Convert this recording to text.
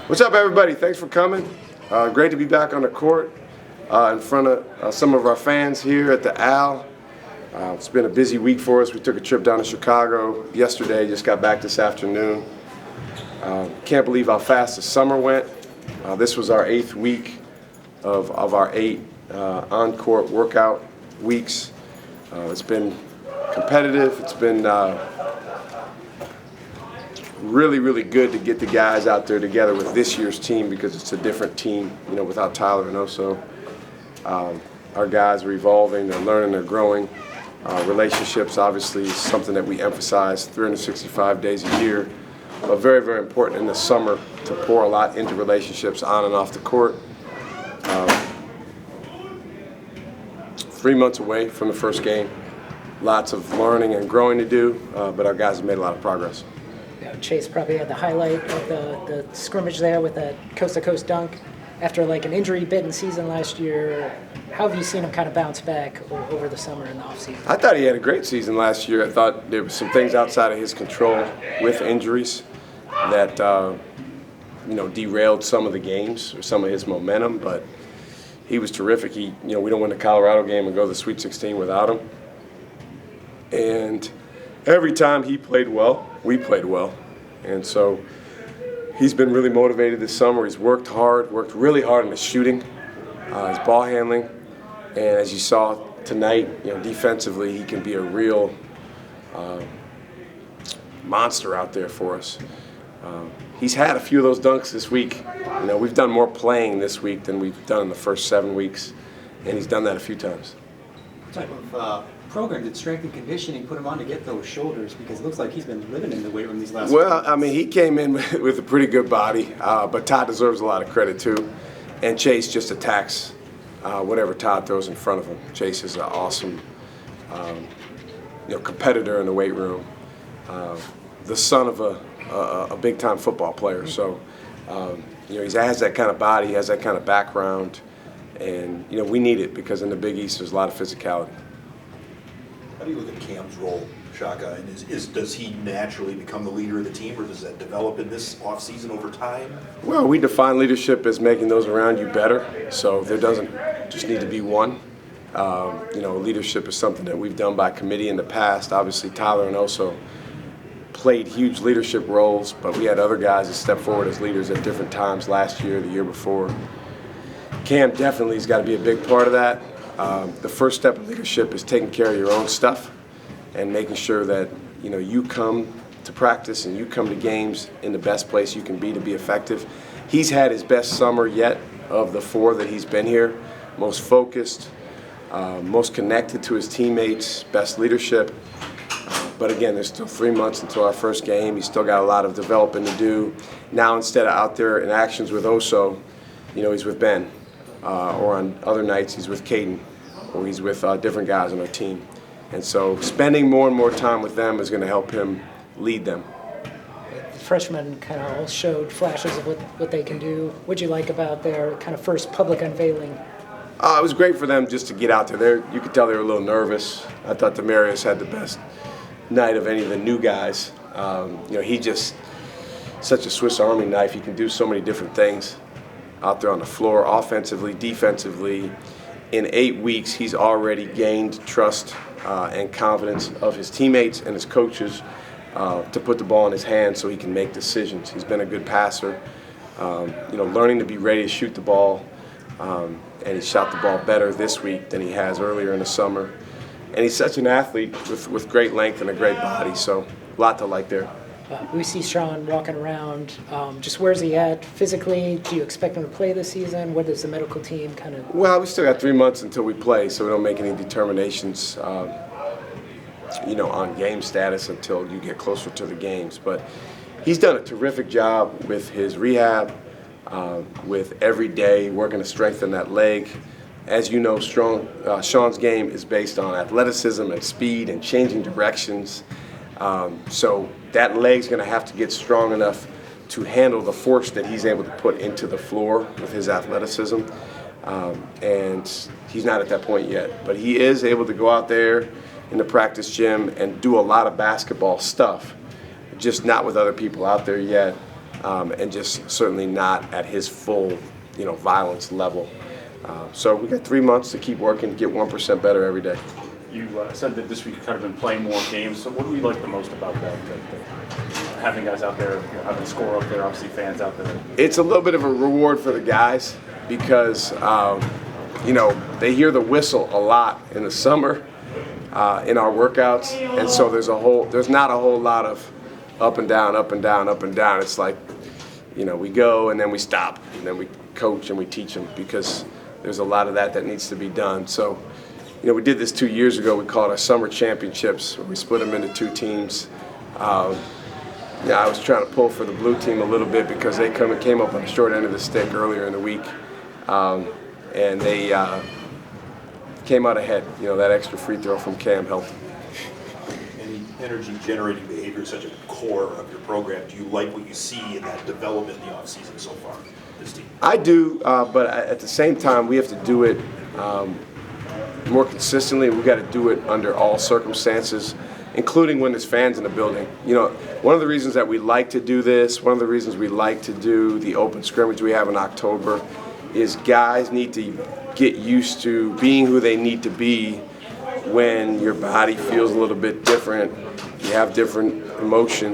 What's up, everybody? Thanks for coming. Great to be back on the court in front of some of our fans here at the Al. It's been a busy week for us. We took a trip down to Chicago yesterday, just got back this afternoon. Can't believe how fast the summer went. This was our 8th week of our 8 on-court workout weeks. It's been competitive. It's been really good to get the guys out there together with this year's team because it's a different team, without Tyler and Oso. Our guys are evolving, they're learning, they're growing. Relationships obviously is something that we emphasize 365 days a year, but very important in the summer to pour a lot into relationships on and off the court. 3 months away from the first game. Lots of learning and growing to do, but our guys have made a lot of progress. Chase probably had the highlight of the scrimmage there with that coast-to-coast dunk after like an injury-bitten season last year. How have you seen him kind of bounce back over the summer and the offseason? I thought he had a great season last year. I thought there were some things outside of his control with injuries that derailed some of the games or some of his momentum, but he was terrific. We don't win the Colorado game and go to the Sweet 16 without him. And every time he played well, we played well. And so he's been really motivated this summer. He's worked really hard in his shooting, his ball handling. And as you saw tonight, defensively, he can be a real monster out there for us. He's had a few of those dunks this week. We've done more playing this week than we've done in the first 7 weeks, and he's done that a few times. What type of program did strength and conditioning put him on to get those shoulders? Because it looks like he's been living in the weight room these last Well, I mean, he came in with a pretty good body, but Todd deserves a lot of credit too. And Chase just attacks whatever Todd throws in front of him. Chase is an awesome competitor in the weight room, the son of a big-time football player. So, he has that kind of body, he has that kind of background, and we need it because in the Big East there's a lot of physicality. How do you look at Cam's role, Shaka? And does he naturally become the leader of the team, or does that develop in this offseason over time? Well, we define leadership as making those around you better. So there doesn't just need to be one. Leadership is something that we've done by committee in the past. Obviously, Tyler and Oso played huge leadership roles, but we had other guys that stepped forward as leaders at different times last year, the year before. Cam definitely has got to be a big part of that. The first step of leadership is taking care of your own stuff and making sure that you come to practice and you come to games in the best place you can be to be effective. He's had his best summer yet of the 4 that he's been here. Most focused, most connected to his teammates, best leadership. But again, there's still 3 months until our first game. He's still got a lot of developing to do. Now instead of out there in actions with Oso, he's with Ben. Or on other nights he's with Caden, or he's with different guys on our team. And so spending more and more time with them is going to help him lead them. The freshmen kind of all showed flashes of what they can do. What'd you like about their kind of first public unveiling? It was great for them just to get out there. You could tell they were a little nervous. I thought Demarius had the best night of any of the new guys. He just such a Swiss Army knife. He can do so many different things out there on the floor, offensively, defensively. In 8 weeks, he's already gained trust and confidence of his teammates and his coaches to put the ball in his hands so he can make decisions. He's been a good passer, learning to be ready to shoot the ball, and he shot the ball better this week than he has earlier in the summer. And he's such an athlete with great length and a great body, so a lot to like there. We see Sean walking around. Just where's he at physically? Do you expect him to play this season? What does the medical team kind of? Well, we still got 3 months until we play, so we don't make any determinations, on game status until you get closer to the games. But he's done a terrific job with his rehab, with every day working to strengthen that leg. As you know, Sean's game is based on athleticism and speed and changing directions. So that leg's going to have to get strong enough to handle the force that he's able to put into the floor with his athleticism. And he's not at that point yet. But he is able to go out there in the practice gym and do a lot of basketball stuff, just not with other people out there yet. and just certainly not at his full, violence level. So we got 3 months to keep working, get 1% better every day. You said that this week you've kind of been playing more games. So what do you like the most about that? Having guys out there, having a score up there, obviously fans out there. It's a little bit of a reward for the guys because, they hear the whistle a lot in the summer in our workouts, and so there's not a whole lot of up and down, up and down, up and down. It's like, we go and then we stop, and then we coach and we teach them because there's a lot of that needs to be done. So, we did this 2 years ago. We called it our summer championships, where we split them into 2 teams. I was trying to pull for the blue team a little bit because they came up on the short end of the stick earlier in the week, and they came out ahead. That extra free throw from Cam helped. And the energy-generating behavior is such a core of your program. Do you like what you see in that development in the offseason so far, this team? I do, but at the same time, we have to do it more consistently. We've got to do it under all circumstances, including when there's fans in the building. One of the reasons that we like to do this, one of the reasons we like to do the open scrimmage we have in October, is guys need to get used to being who they need to be when your body feels a little bit different, you have different emotions.